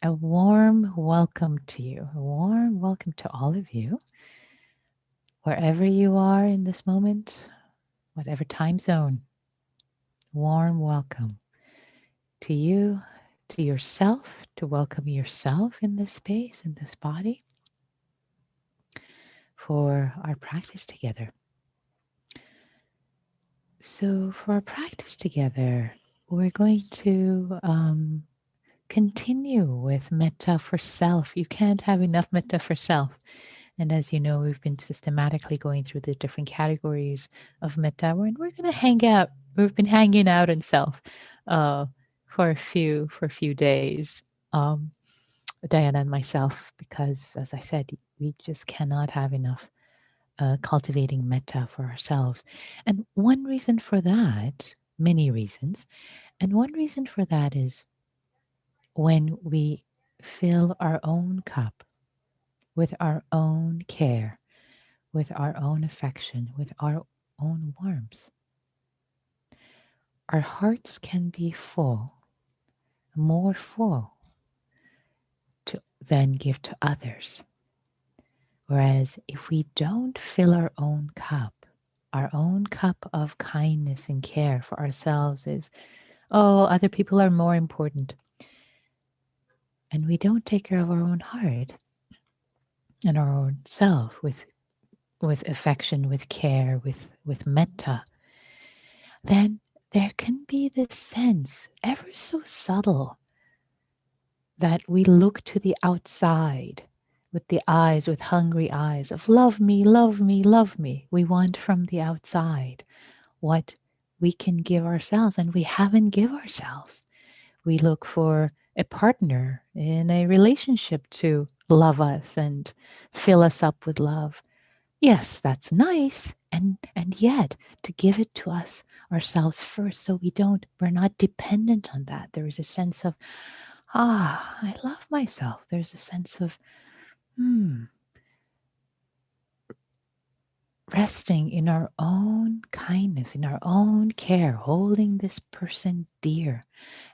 A warm welcome to you, a warm welcome to all of you, wherever you are in this moment, whatever time zone. Warm welcome to you, to yourself, to welcome yourself in this space, in this body, for our practice together. So, for our practice together, we're going to continue with metta for self. You can't have enough metta for self. And as you know, we've been systematically going through the different categories of metta, and we're going to hang out. We've been hanging out in self uh, for a few days, um, Diana and myself, because as I said, we just cannot have enough cultivating metta for ourselves. And one reason for that, many reasons, and one reason for that is when we fill our own cup with our own care, with our own affection, with our own warmth, our hearts can be full, more full to then give to others. Whereas if we don't fill our own cup of kindness and care for ourselves is, oh, other people are more important. And we don't take care of our own heart and our own self with affection, with care, with metta, then there can be this sense, ever so subtle, that we look to the outside with the eyes, with hungry eyes of love me, love me, love me. We want from the outside what we can give ourselves and we haven't give ourselves. We look for a partner in a relationship to love us and fill us up with love. Yes, that's nice. And yet to give it to us ourselves first so we're not dependent on that. There is a sense of, I love myself. There's a sense of resting in our own kindness, in our own care, holding this person dear.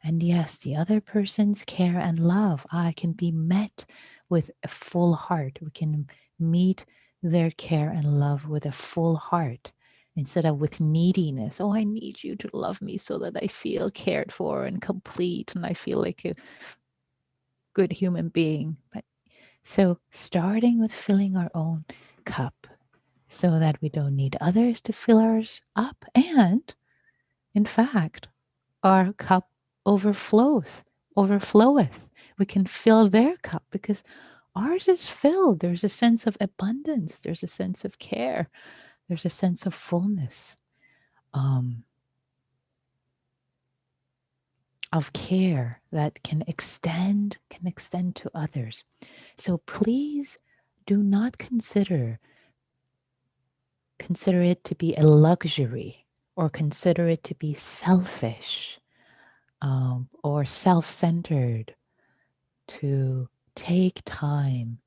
And yes, the other person's care and love can be met with a full heart. We can meet their care and love with a full heart instead of with neediness. Oh, I need you to love me so that I feel cared for and complete and I feel like a good human being. But so starting with filling our own cup so that we don't need others to fill ours up. And in fact, our cup overfloweth. We can fill their cup because ours is filled. There's a sense of abundance. There's a sense of care. There's a sense of fullness, um, of care that can extend to others. So please do not consider it to be a luxury or consider it to be selfish or self-centered to take time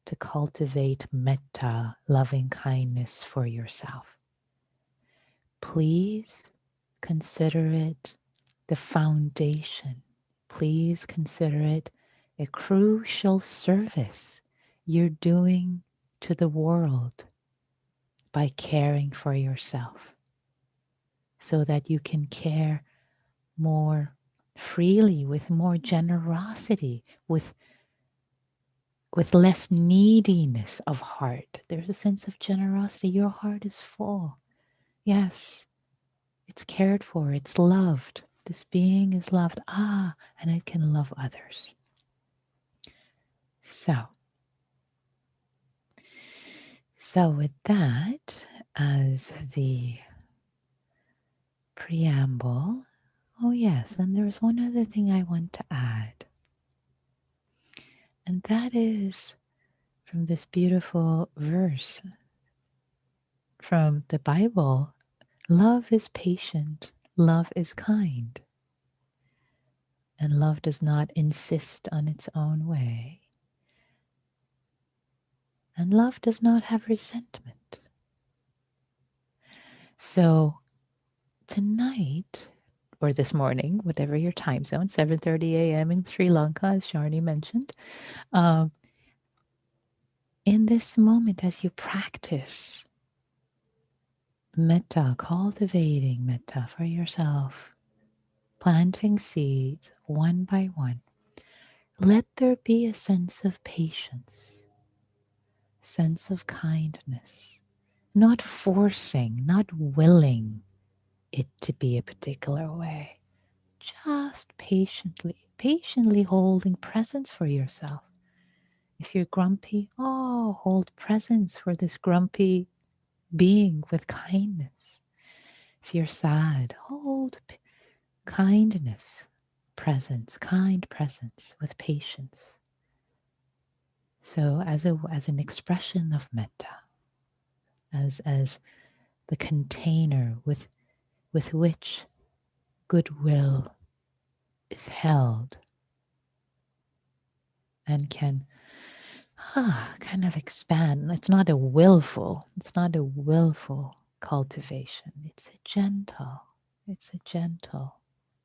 to cultivate metta, loving kindness for yourself. Please consider it the foundation. Please consider it a crucial service you're doing to the world by caring for yourself so that you can care more freely, with more generosity, with less neediness of heart. There's a sense of generosity. Your heart is full. Yes, it's cared for, it's loved. This being is loved. And it can love others. So with that as the preamble, oh yes, and there's one other thing I want to add. And that is from this beautiful verse from the Bible. Love is patient, love is kind, and love does not insist on its own way. And love does not have resentment. So tonight, or this morning, whatever your time zone, 7:30 a.m. in Sri Lanka, as Sharni mentioned. Um, in this moment, as you practice metta, cultivating metta for yourself, planting seeds one by one, let there be a sense of patience, sense of kindness, not forcing, not willing it to be a particular way. Just patiently holding presence for yourself. If you're grumpy, hold presence for this grumpy being with kindness. If you're sad, hold kindness, presence, kind presence with patience. So as an expression of metta, as the container with which goodwill is held and can kind of expand. It's not a willful cultivation.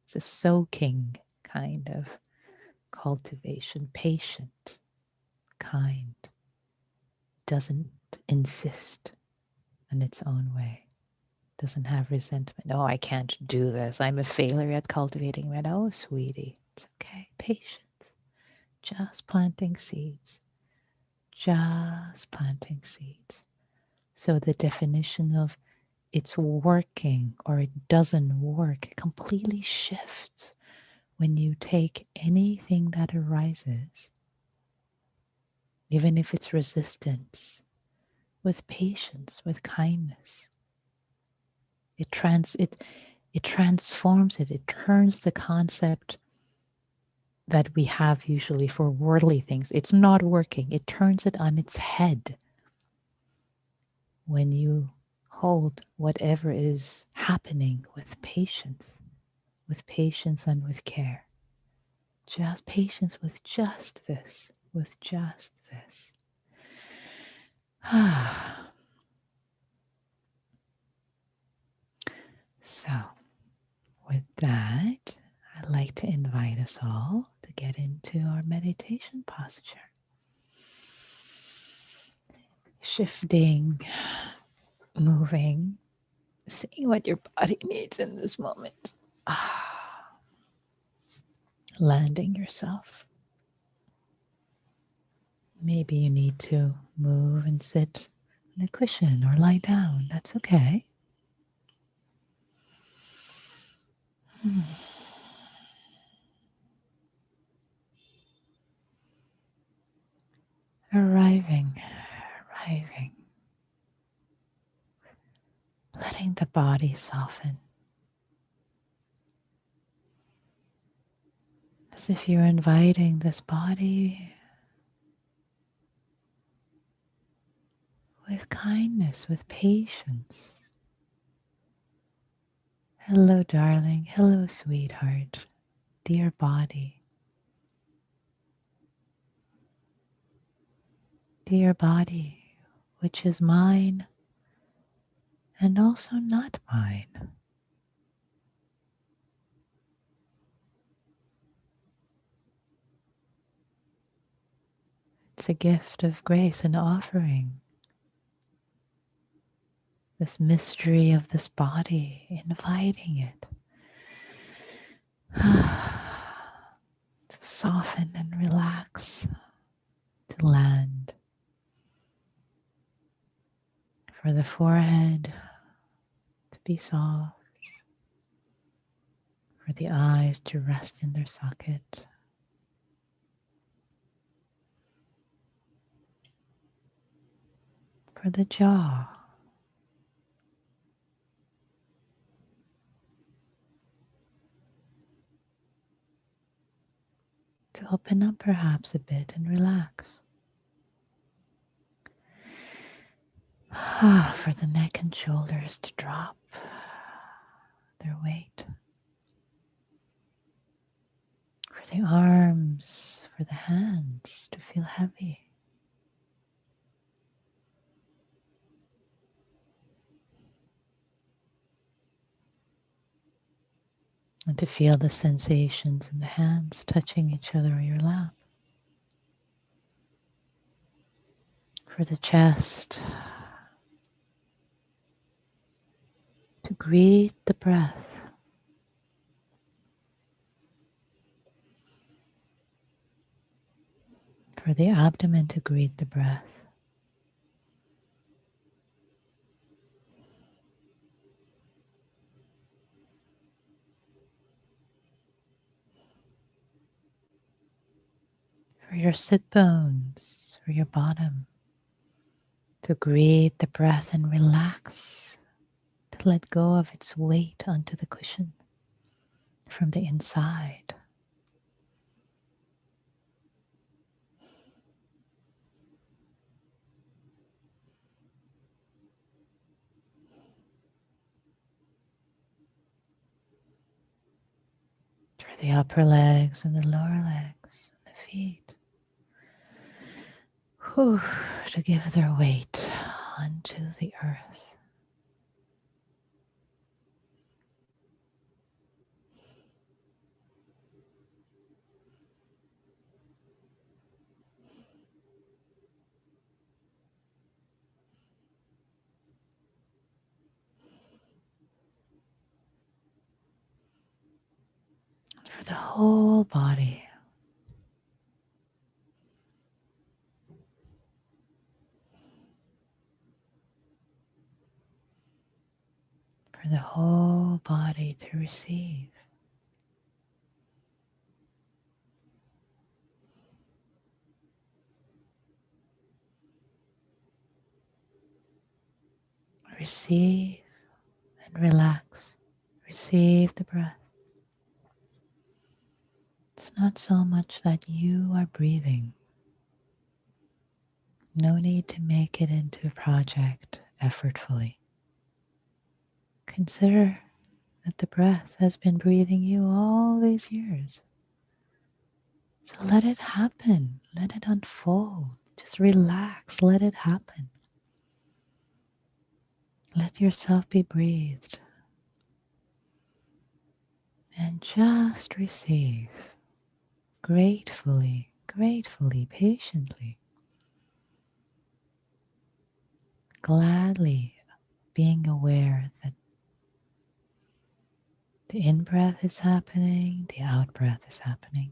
It's a soaking kind of cultivation, patient, kind, doesn't insist in its own way, doesn't have resentment. Oh, I can't do this. I'm a failure at cultivating it. Oh, sweetie, it's okay. Patience, just planting seeds. Just planting seeds. So the definition of it's working or it doesn't work completely shifts when you take anything that arises, even if it's resistance, with patience, with kindness. It transforms it. It turns the concept that we have usually for worldly things. It's not working. It turns it on its head when you hold whatever is happening with patience and with care. Just patience with just this, So, with that, I'd like to invite us all to get into our meditation posture. Shifting, moving, seeing what your body needs in this moment. Landing yourself. Maybe you need to move and sit on a cushion or lie down. That's okay. Arriving. Letting the body soften. As if you're inviting this body with kindness, with patience. Hello, darling. Hello, sweetheart. Dear body. Dear body, which is mine and also not mine. It's a gift of grace, an offering. This mystery of this body, inviting it to soften and relax, to land. For the forehead to be soft, for the eyes to rest in their socket. For the jaw to open up perhaps a bit and relax. For the neck and shoulders to drop their weight. For the arms, for the hands to feel heavy. And to feel the sensations in the hands touching each other on your lap. For the chest, to greet the breath. For the abdomen to greet the breath. For your sit bones, for your bottom, to greet the breath and relax, to let go of its weight onto the cushion from the inside. For the upper legs and the lower legs and the feet. Whew, to give their weight onto the earth. For the whole body. For the whole body to receive. Receive and relax. Receive the breath. It's not so much that you are breathing. No need to make it into a project effortfully. Consider that the breath has been breathing you all these years. So let it happen. Let it unfold. Just relax. Let it happen. Let yourself be breathed. And just receive gratefully, gratefully, patiently, gladly being aware that the in-breath is happening, the out-breath is happening.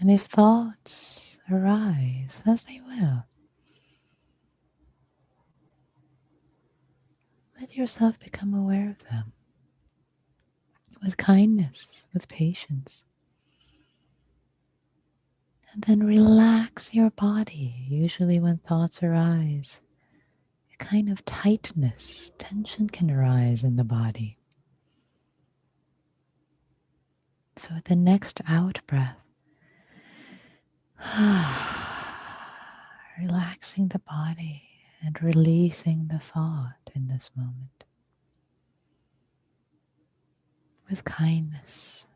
And if thoughts arise, as they will, let yourself become aware of them with kindness, with patience. And then relax your body. Usually when thoughts arise, a kind of tightness, tension can arise in the body. So at the next out breath, relaxing the body and releasing the thought in this moment with kindness,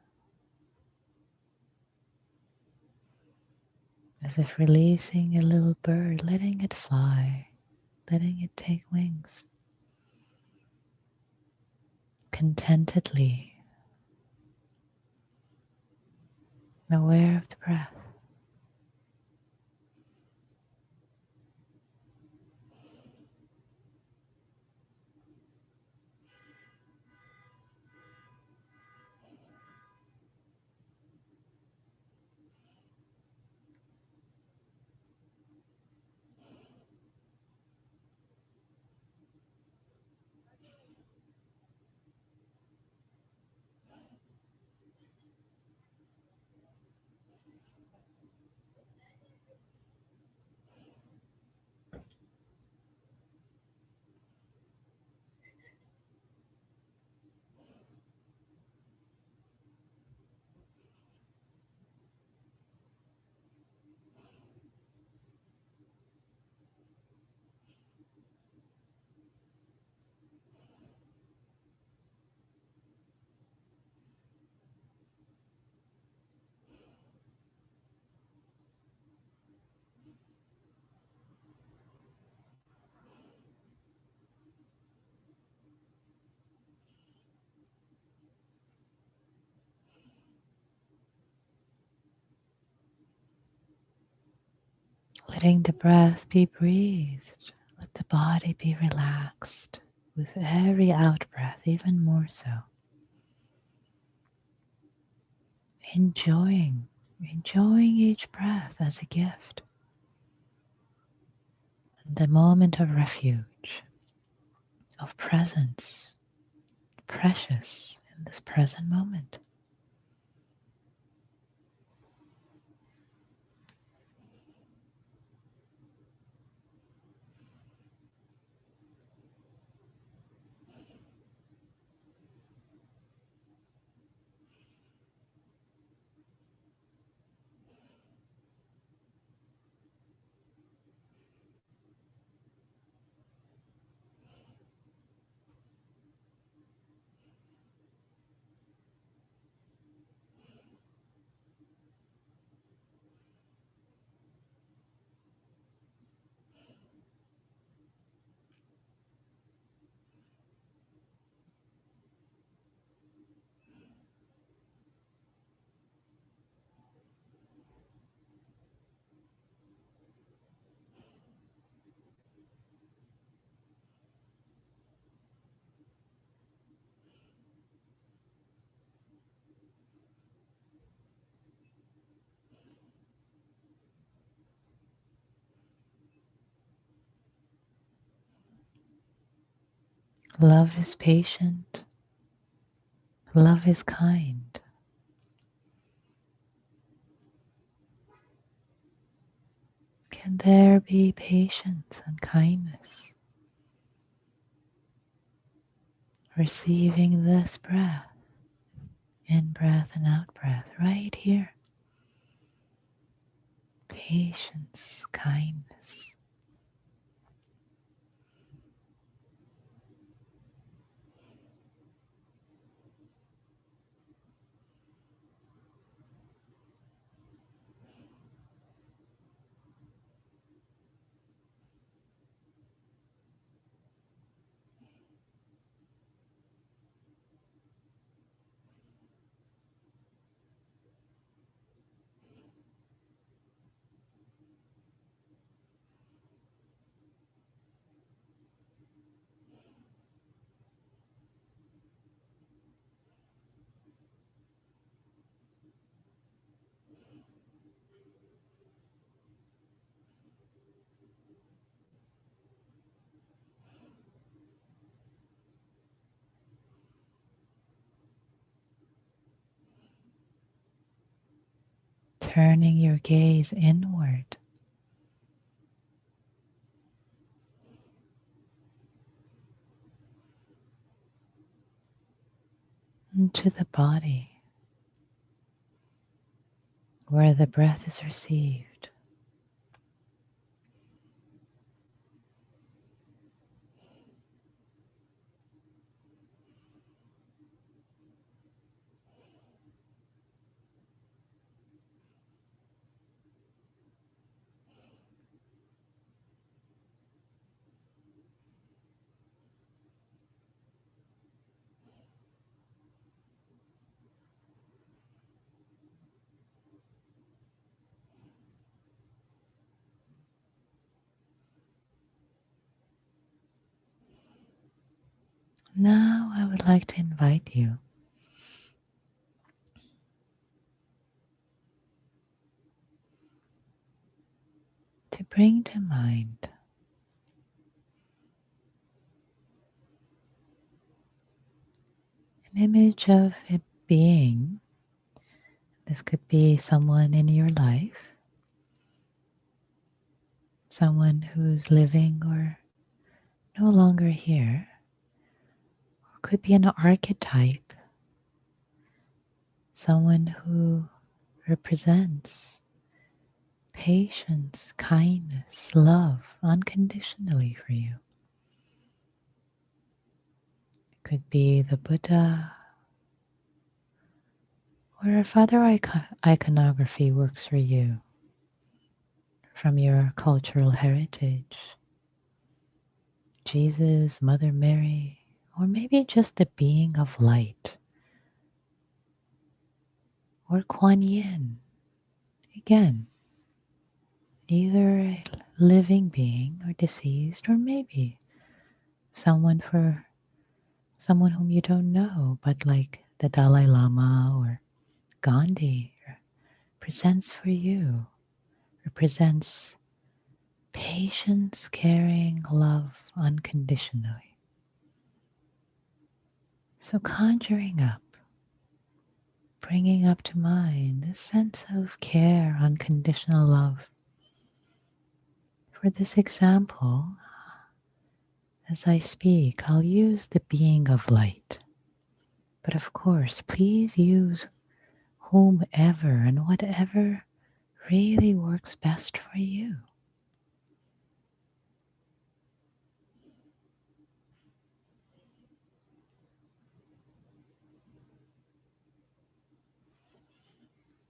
as if releasing a little bird, letting it fly, letting it take wings contentedly, aware of the breath. Letting the breath be breathed. Let the body be relaxed with every out breath, even more so. Enjoying each breath as a gift. The moment of refuge, of presence, precious in this present moment. Love is patient. Love is kind. Can there be patience and kindness? Receiving this breath, in breath and out breath, right here. Patience, kindness. Turning your gaze inward into the body where the breath is received. Now I would like to invite you to bring to mind an image of a being. This could be someone in your life, someone who's living or no longer here, or could be an archetype, someone who represents patience, kindness, love unconditionally for you. It could be the Buddha, or if other iconography works for you from your cultural heritage. Jesus, Mother Mary, or maybe just the being of light, or Kuan Yin. Again, either a living being or deceased, or maybe someone whom you don't know, but like the Dalai Lama or Gandhi presents for you, represents patience, caring, love unconditionally. So conjuring up, bringing up to mind this sense of care, unconditional love. For this example, as I speak, I'll use the being of light. But of course, please use whomever and whatever really works best for you.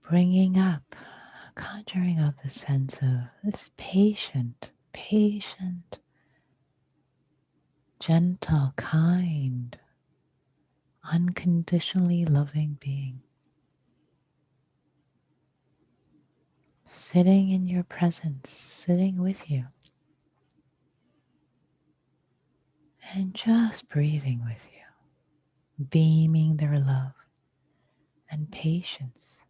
Bringing up, conjuring up a sense of this patient, gentle, kind, unconditionally loving being. Sitting in your presence, sitting with you, and just breathing with you, beaming their love and patience.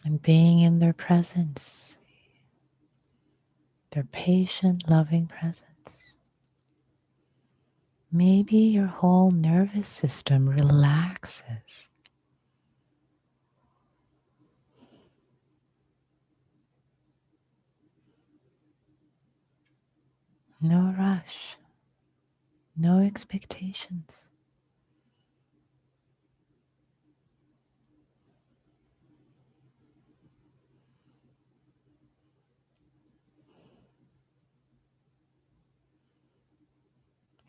And being in their presence, their patient, loving presence. Maybe your whole nervous system relaxes. No rush, no expectations.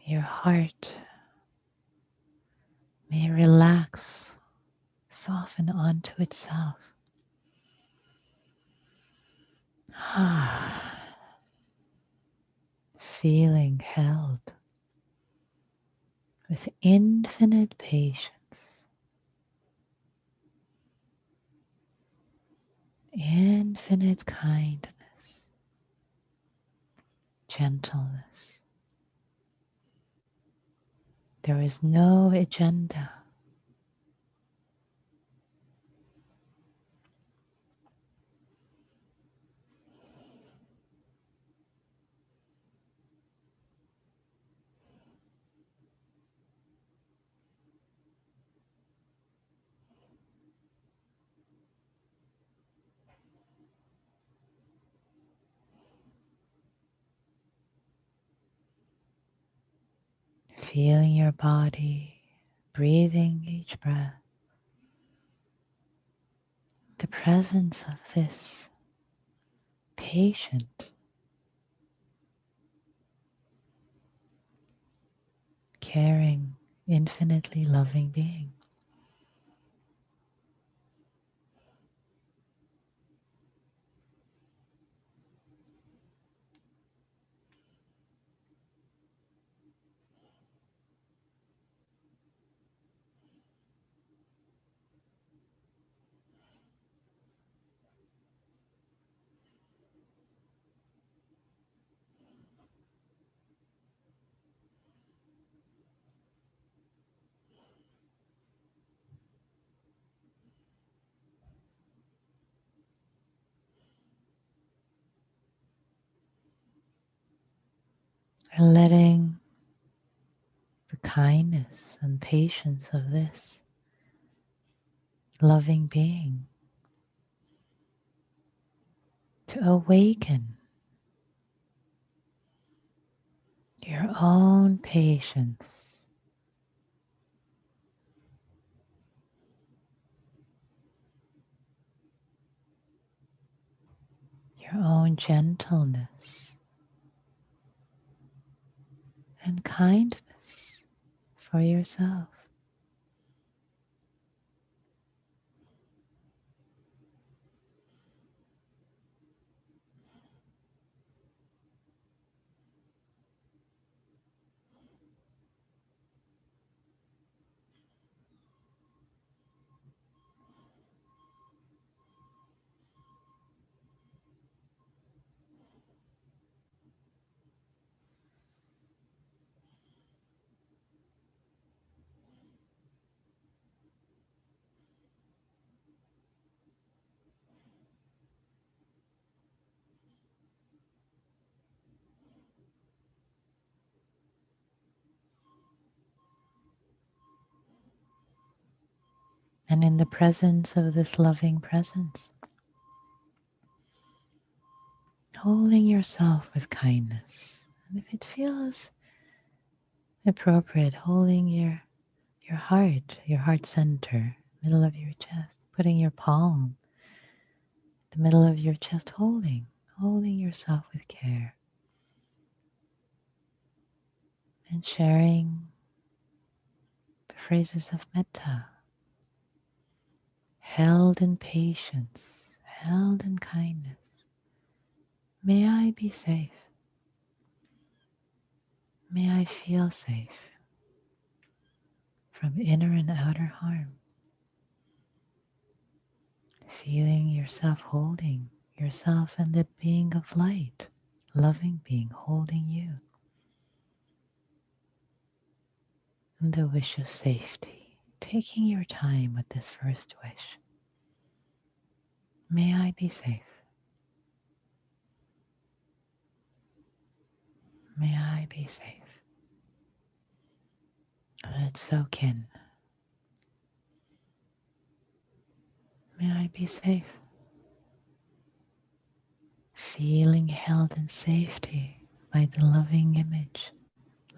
Your heart may relax, soften onto itself. Feeling held with infinite patience, infinite kindness, gentleness. There is no agenda. Feeling your body, breathing each breath. The presence of this patient, caring, infinitely loving being. And letting the kindness and patience of this loving being to awaken your own patience, your own gentleness and kindness for yourself. And in the presence of this loving presence, holding yourself with kindness. And if it feels appropriate, holding your heart center, middle of your chest, putting your palm the middle of your chest, holding yourself with care, and sharing the phrases of metta, held in patience, held in kindness. May I be safe. May I feel safe from inner and outer harm. Feeling yourself holding yourself and that being of light, loving being holding you. And the wish of safety, taking your time with this first wish. May I be safe. May I be safe. Let it soak in. May I be safe. Feeling held in safety by the loving image,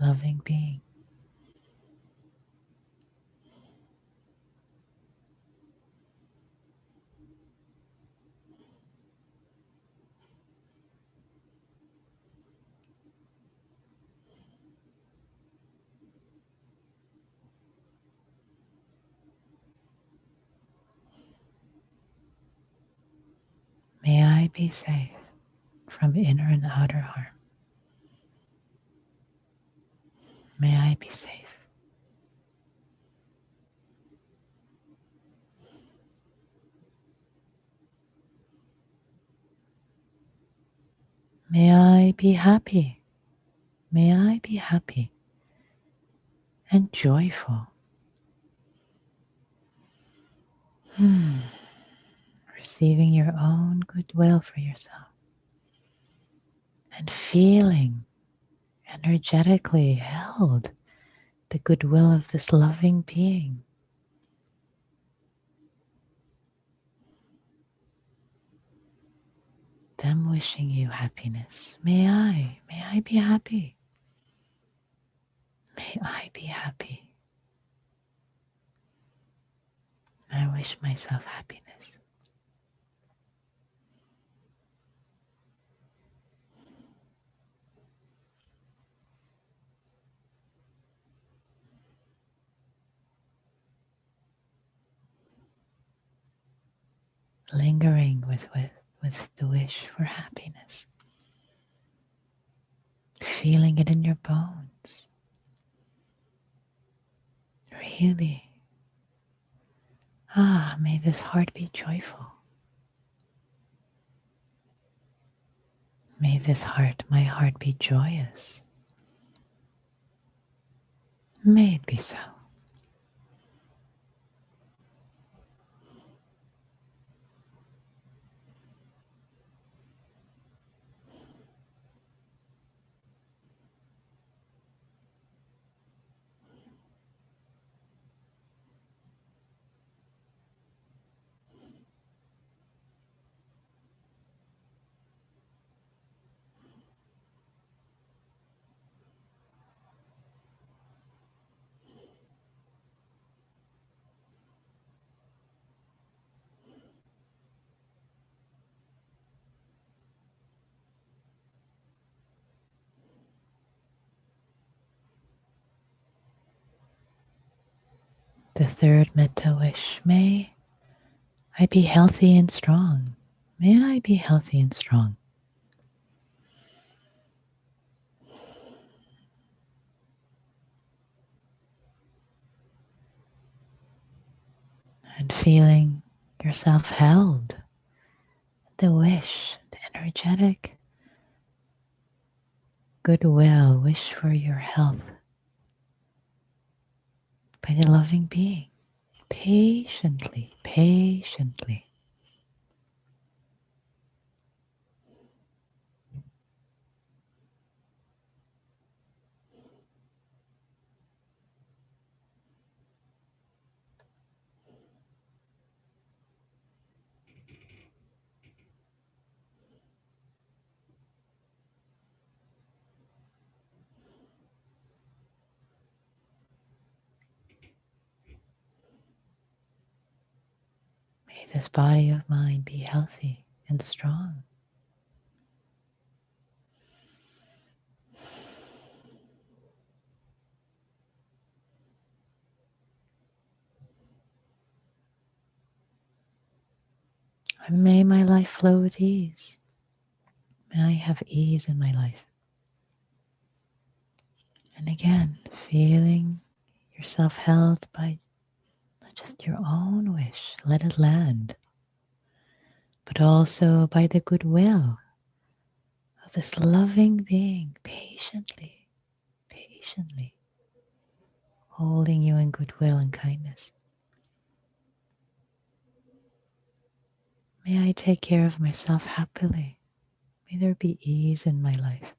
loving being. May I be safe from inner and outer harm. May I be safe. May I be happy. May I be happy and joyful. Receiving your own goodwill for yourself and feeling energetically held the goodwill of this loving being. Them wishing you happiness. May I be happy. May I be happy. I wish myself happiness. Lingering with the wish for happiness. Feeling it in your bones. Really. May this heart be joyful. May this heart, my heart, be joyous. May it be so. The third metta wish. May I be healthy and strong. May I be healthy and strong. And feeling yourself held. The wish, the energetic goodwill, wish for your health by the loving being. Patiently, patiently. this body of mine be healthy and strong. And may my life flow with ease. May I have ease in my life. And again, feeling yourself held by not just your own wish, let it land, but also by the goodwill of this loving being, patiently holding you in goodwill and kindness. May I take care of myself happily. May there be ease in my life.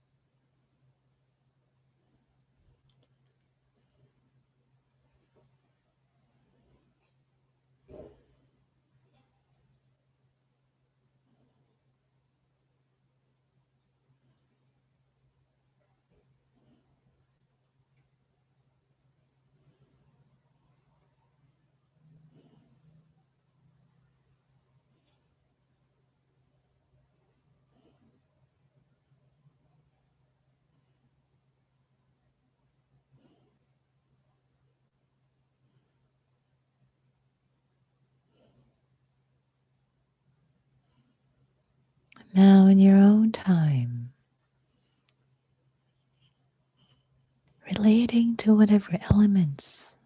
Now, in your own time, relating to whatever elements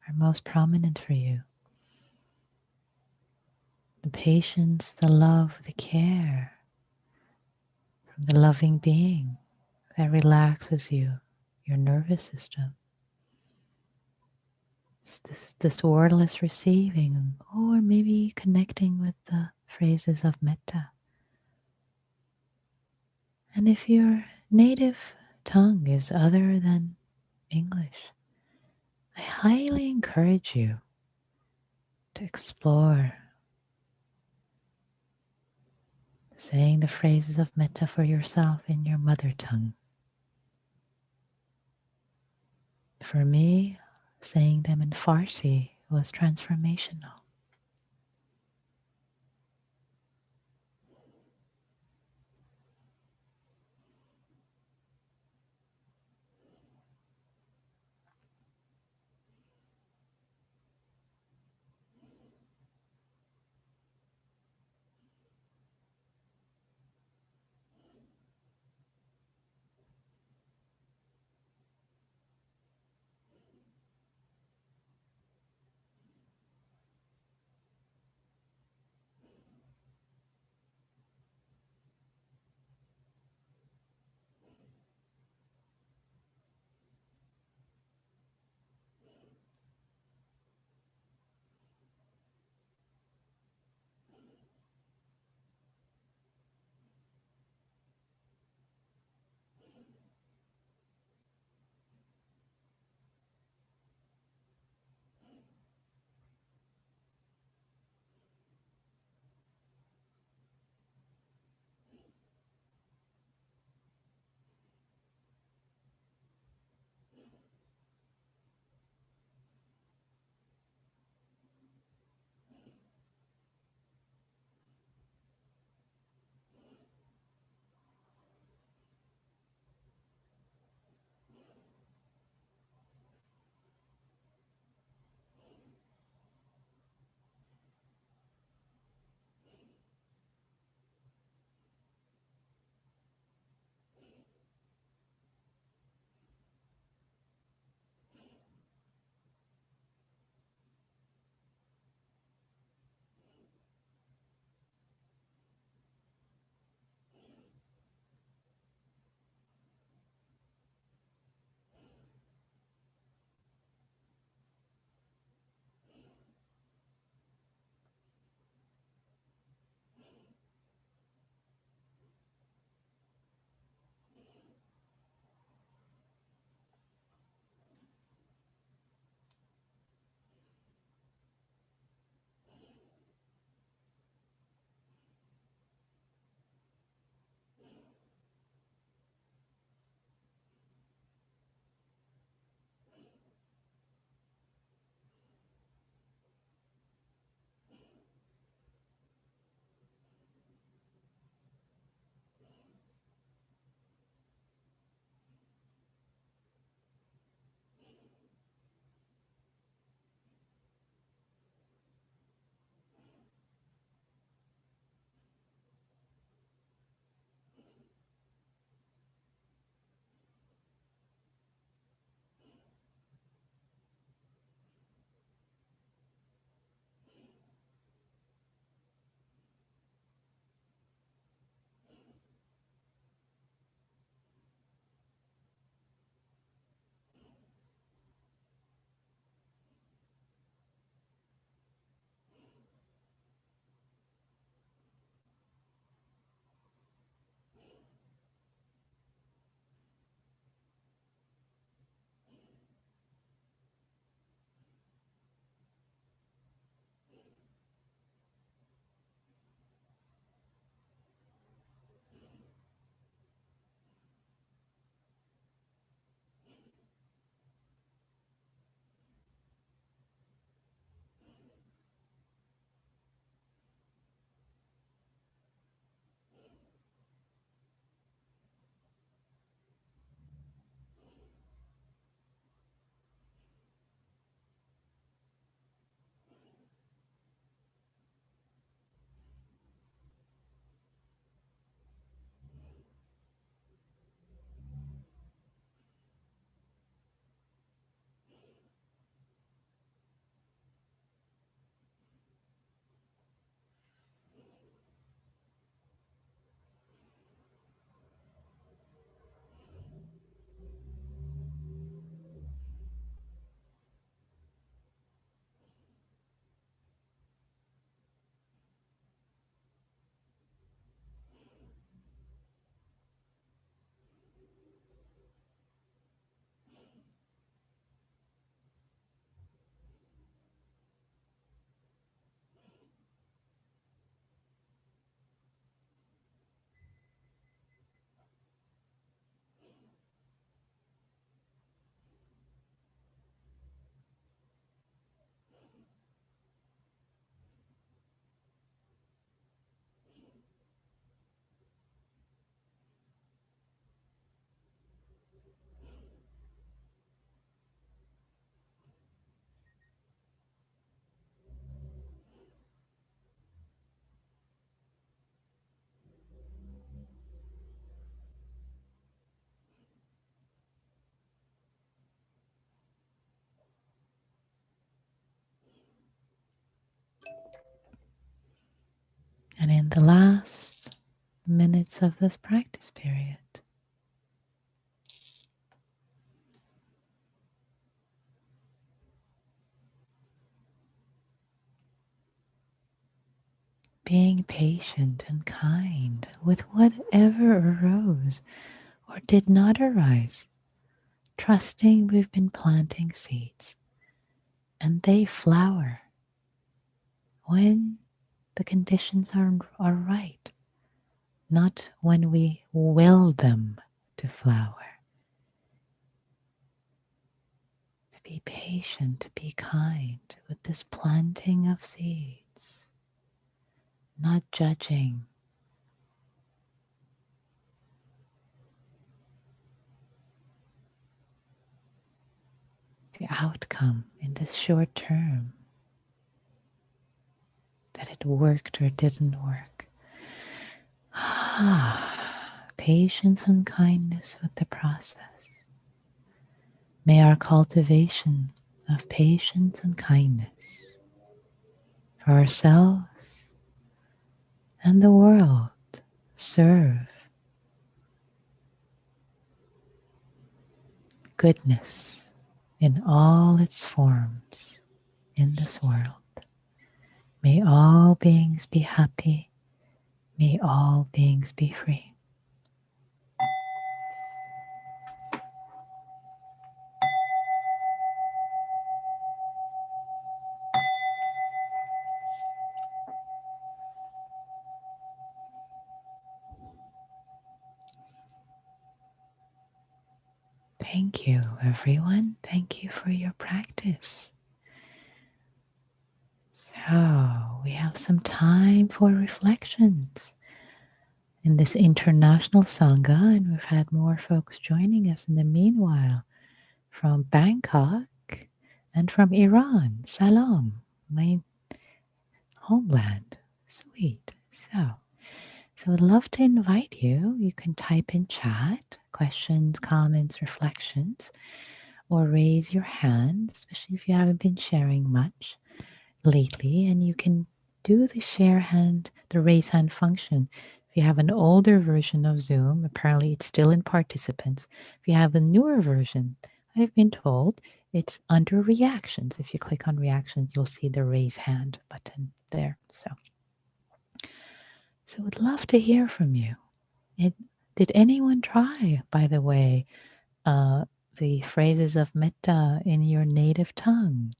are most prominent for you. The patience, the love, the care from the loving being that relaxes you, your nervous system. It's this wordless receiving, or maybe connecting with the phrases of metta. And if your native tongue is other than English, I highly encourage you to explore saying the phrases of metta for yourself in your mother tongue. For me, saying them in Farsi was transformational. And in the last minutes of this practice period, being patient and kind with whatever arose or did not arise, trusting we've been planting seeds and they flower when the conditions are right, not when we will them to flower. To be patient, to be kind with this planting of seeds, not judging the outcome in this short term, that it worked or didn't work. Patience and kindness with the process. May our cultivation of patience and kindness for ourselves and the world serve goodness in all its forms in this world. May all beings be happy. May all beings be free. Thank you, everyone. Thank you for your practice. So, we have some time for reflections in this international Sangha, and we've had more folks joining us in the meanwhile from Bangkok and from Iran. Salam, my homeland. Sweet. So I'd love to invite you. You can type in chat questions, comments, reflections, or raise your hand, especially if you haven't been sharing much lately. And you can do the raise hand function. If you have an older version of Zoom, apparently it's still in participants. If you have a newer version, I've been told it's under reactions. If you click on reactions, you'll see the raise hand button there. So I'd love to hear from you. Did anyone try, by the way, the phrases of metta in your native tongue?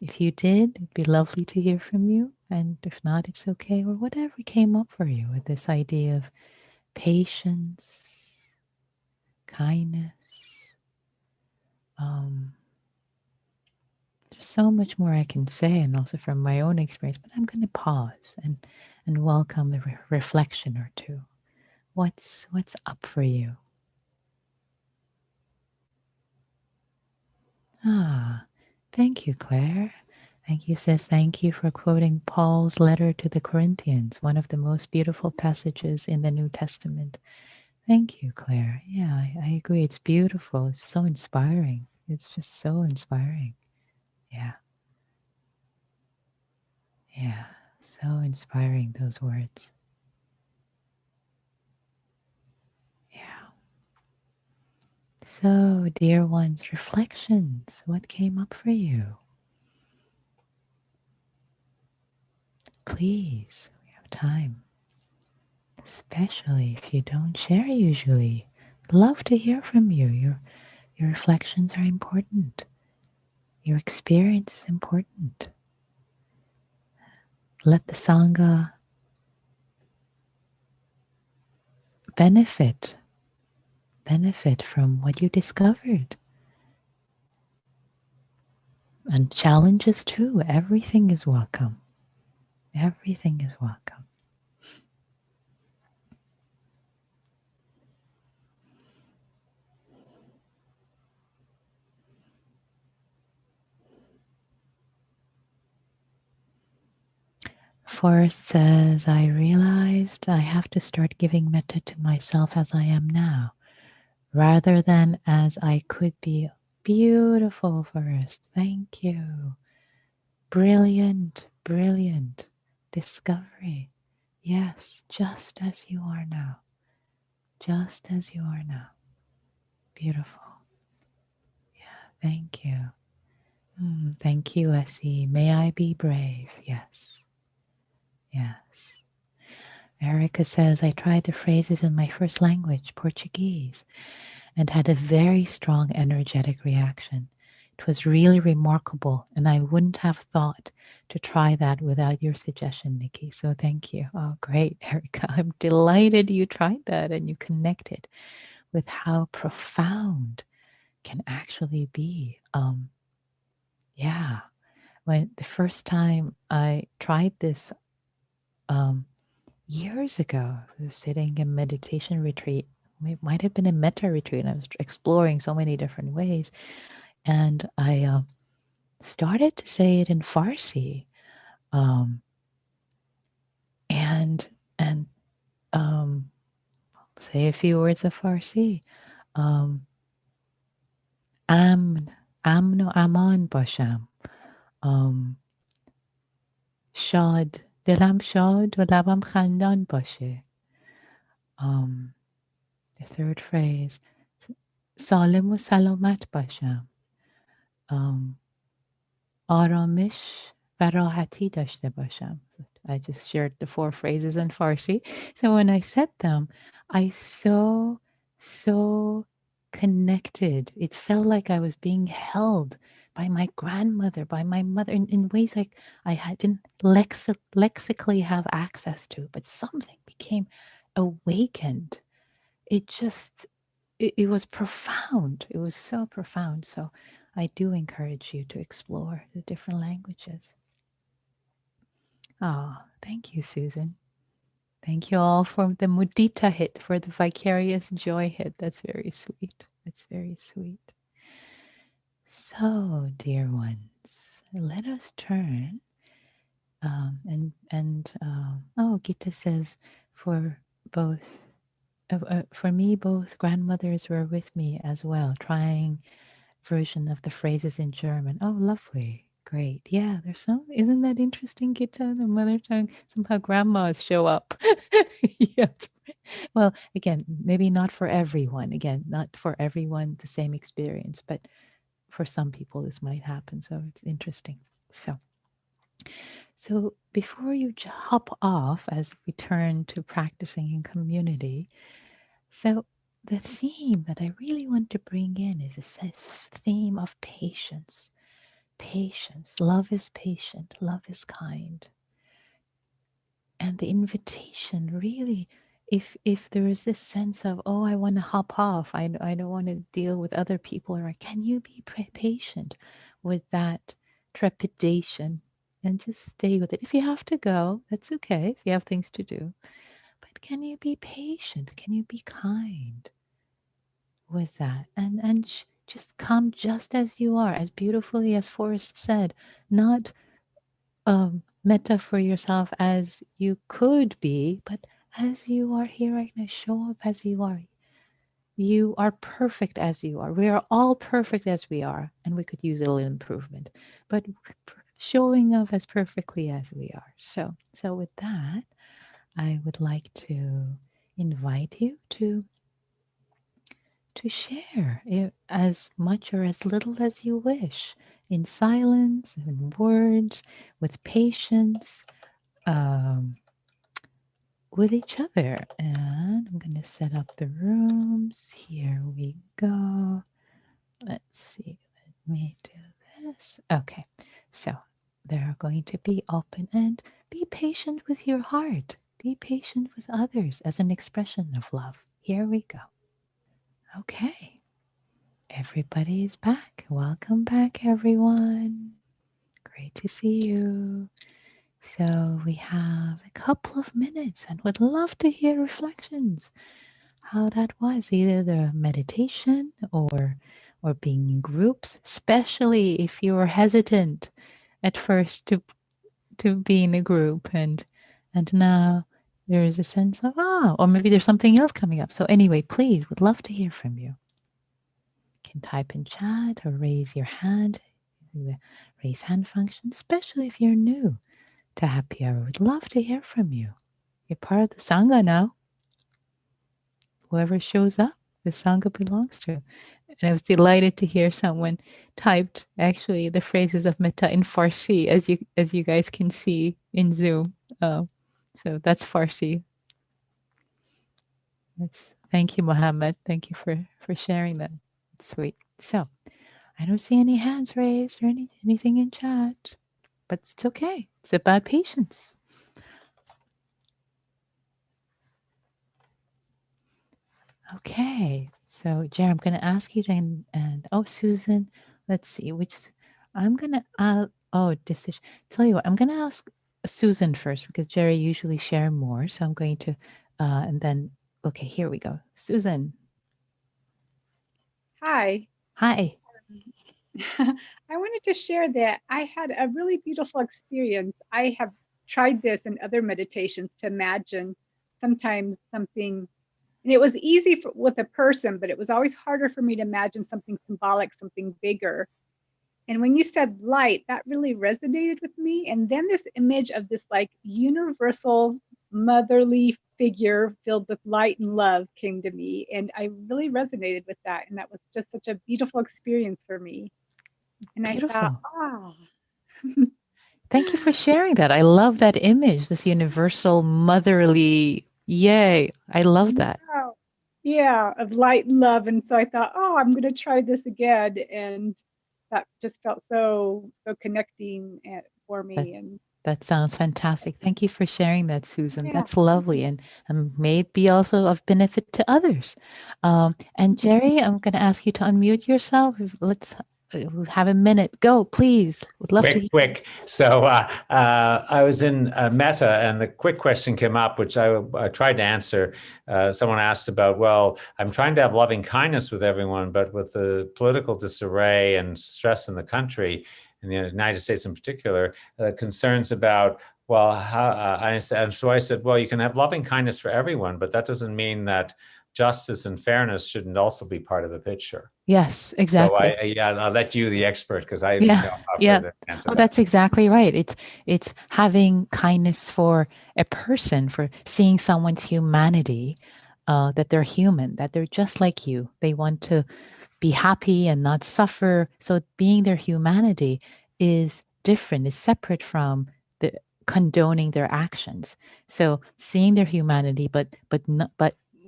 If you did, it'd be lovely to hear from you. And if not, it's okay. Or whatever came up for you with this idea of patience, kindness. There's so much more I can say, and also from my own experience, but I'm going to pause and welcome a reflection or two. What's up for you? Thank you, Claire. Thank you, says thank you for quoting Paul's letter to the Corinthians, one of the most beautiful passages in the New Testament. Thank you, Claire. Yeah, I agree. It's beautiful. It's so inspiring. It's just so inspiring. Yeah. Yeah. So inspiring, those words. Yeah. So, dear ones, reflections. What came up for you? Please, we have time. Especially if you don't share usually. Love to hear from you. Your reflections are important. Your experience is important. Let the Sangha benefit from what you discovered. And challenges too. Everything is welcome. Everything is welcome. Forrest says, I realized I have to start giving metta to myself as I am now, rather than as I could be. Beautiful, Forrest. Thank you. Brilliant, brilliant. discovery. Yes, just as you are now. Just as you are now. Beautiful. Thank you. Thank you, Essie. May I be brave? Yes. Yes. Erica says, I tried the phrases in my first language, Portuguese, and had a very strong energetic reaction. It was really remarkable, and I wouldn't have thought to try that without your suggestion, Nikki. So thank you. Oh, great, Erica. I'm delighted you tried that and you connected with how profound can actually be. Yeah. When the first time I tried this um, years ago, I was sitting in meditation retreat. It might have been a metta retreat. I was exploring so many different ways. And I started to say it in Farsi. Um, and and say a few words of Farsi. Um, Amn, amno aman basham. Um, Shad, dilam shad و لبم خندان باشه. Um, the third phrase, سالم و سلامت باشم. Um, آرامش و راحتی داشته باشم. I just shared the four phrases in Farsi. So when I said them, I so connected. It felt like I was being held by my grandmother, by my mother, in ways like I didn't lexically have access to, but something became awakened. It just, it was profound. It was so profound. So I do encourage you to explore the different languages. Oh, thank you, Susan. Thank you all for the mudita hit, for the vicarious joy hit. That's very sweet. That's very sweet. So, dear ones, let us turn. Oh, Gita says, for both, for me, both grandmothers were with me as well, trying version of the phrases in German. Oh, lovely. Great. Yeah, there's some. Isn't that interesting, Gita? The mother tongue. Somehow grandmas show up. Yes. Well, again, maybe not for everyone. Again, not for everyone the same experience, but for some people this might happen. So it's interesting. So before you hop off as we turn to practicing in community, so the theme that I really want to bring in is a theme of patience. Patience. Love is patient. Love is kind. And the invitation really, if there is this sense of, oh, I want to hop off, I don't want to deal with other people, or can you be patient with that trepidation and just stay with it? If you have to go, that's okay. If you have things to do, but can you be patient? Can you be kind with that? And just come just as you are, as beautifully as Forrest said, not meta for yourself as you could be, but as you are here right now, show up as you are. You are perfect as you are. We are all perfect as we are, and we could use a little improvement, but showing up as perfectly as we are. So with that, I would like to invite you to share as much or as little as you wish, in silence, in words, with patience, um, with each other. And I'm going to set up the rooms. Here we go. Let's see. Let me do this. Okay. So they're going to be open, and be patient with your heart. Be patient with others as an expression of love. Here we go. Okay. Everybody is back. Welcome back, everyone. Great to see you. So we have a couple of minutes and would love to hear reflections. How that was, either the meditation or being in groups, especially if you were hesitant at first to be in a group, and now there is a sense of or maybe there's something else coming up. So anyway, please, would love to hear from you. You can type in chat or raise your hand using the raise hand function, especially if you're new. to happy hour. We'd love to hear from you. You're part of the Sangha now. Whoever shows up, the Sangha belongs to. And I was delighted to hear someone typed actually the phrases of metta in Farsi, as you guys can see in Zoom. So that's Farsi. Thank you, Mohammed. Thank you for sharing that. Sweet. So I don't see any hands raised or anything in chat, but it's okay. It's about patience. Okay. So, Jerry, I'm going to ask you to, and oh, Susan, let's see, I'm going to, decision. Tell you what, I'm going to ask Susan first because Jerry usually share more. So I'm going to, and then, okay, here we go. Susan. Hi. Hi. I wanted to share that I had a really beautiful experience. I have tried this in other meditations to imagine sometimes something, and it was easy with a person, but it was always harder for me to imagine something symbolic, something bigger. And when you said light, that really resonated with me. And then this image of this like universal motherly figure filled with light and love came to me. And I really resonated with that. And that was just such a beautiful experience for me. And I thought, Beautiful. Thank you for ah, sharing that. I love that image, this universal motherly. Yay. I love that. yeah, yeah, of light and love. And so I thought, oh, I'm going to try this again. And that just felt so connecting for That me. And that sounds fantastic. Thank you for sharing that, Susan. yeah, That's lovely, and may it be also of benefit to others. And Jerry, I'm going to ask you to unmute yourself. Let's have a minute. Go, please. Would love to hear. Quick. So I was in Meta, and the quick question came up, which I tried to answer. Someone asked about, well, I'm trying to have loving kindness with everyone, but with the political disarray and stress in the country, in the United States in particular, concerns about, well, how, so I said, well, you can have loving kindness for everyone, but that doesn't mean that justice and fairness shouldn't also be part of the picture. Yes, So exactly. I'll let you, the expert, because I Yeah, know how yeah. to answer Oh, that. that's exactly right. It's having kindness for a person, for seeing someone's humanity, that they're human, that they're just like you. They want to be happy and not suffer. So being their humanity is different, is separate from the condoning their actions. So seeing their humanity, but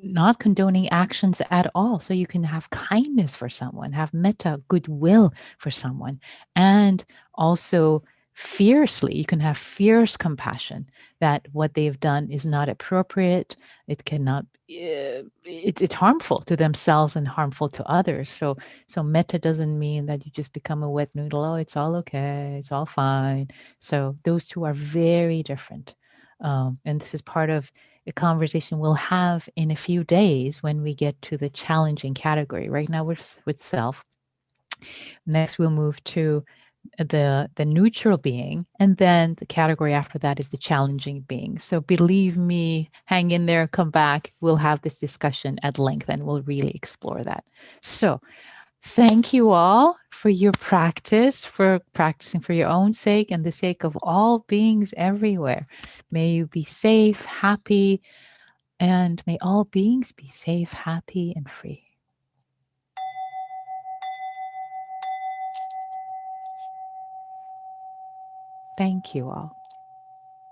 not condoning actions at all. So you can have kindness for someone, have metta, goodwill for someone, and also fiercely, you can have fierce compassion that what they've done is not appropriate. It cannot. It's harmful to themselves and harmful to others. So metta doesn't mean that you just become a wet noodle. Oh, it's all okay. It's all fine. So those two are very different. And this is part of a conversation we'll have in a few days when we get to the challenging category. Right now we're with self. Next we'll move to the neutral being, and then the category after that is the challenging being. So believe me, hang in there, come back. We'll have this discussion at length and we'll really explore that. So thank you all for your practice, for practicing for your own sake and the sake of all beings everywhere. May you be safe, happy, and may all beings be safe, happy, and free. Thank you all.